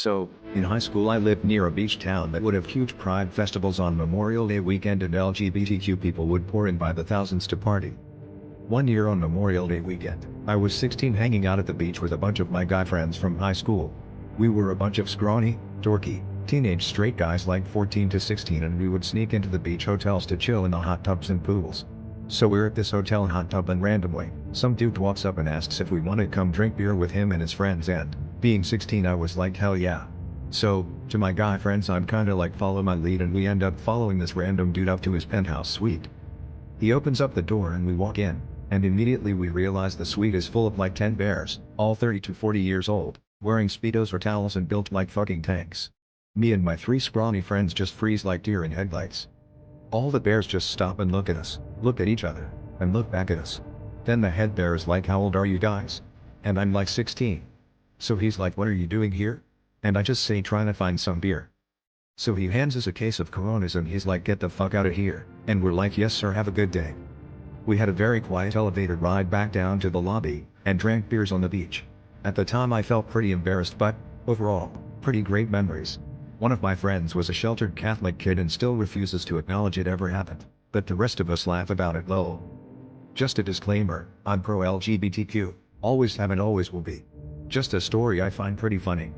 So, in high school I lived near a beach town that would have huge pride festivals on Memorial Day weekend and LGBTQ people would pour in by the thousands to party. One year on Memorial Day weekend, I was 16 hanging out at the beach with a bunch of my guy friends from high school. We were a bunch of scrawny, dorky, teenage straight guys like 14 to 16 and we would sneak into the beach hotels to chill in the hot tubs and pools. So we're at this hotel hot tub and randomly, some dude walks up and asks if we want to come drink beer with him and his friends and, being 16 I was like hell yeah. So, to my guy friends I'm kinda like follow my lead and we end up following this random dude up to his penthouse suite. He opens up the door and we walk in, and immediately we realize the suite is full of like 10 bears, all 30 to 40 years old, wearing speedos or towels and built like fucking tanks. Me and my three scrawny friends just freeze like deer in headlights. All the bears just stop and look at us, look at each other, and look back at us. Then the head bear is like, how old are you guys? And I'm like 16. So he's like, what are you doing here? And I just say trying to find some beer. So he hands us a case of Coronas and he's like, get the fuck out of here. And we're like, yes sir, have a good day. We had a very quiet elevator ride back down to the lobby, and drank beers on the beach. At the time I felt pretty embarrassed but, overall, pretty great memories. One of my friends was a sheltered Catholic kid and still refuses to acknowledge it ever happened, but the rest of us laugh about it lol. Just a disclaimer, I'm pro LGBTQ, always have and always will be. Just a story I find pretty funny.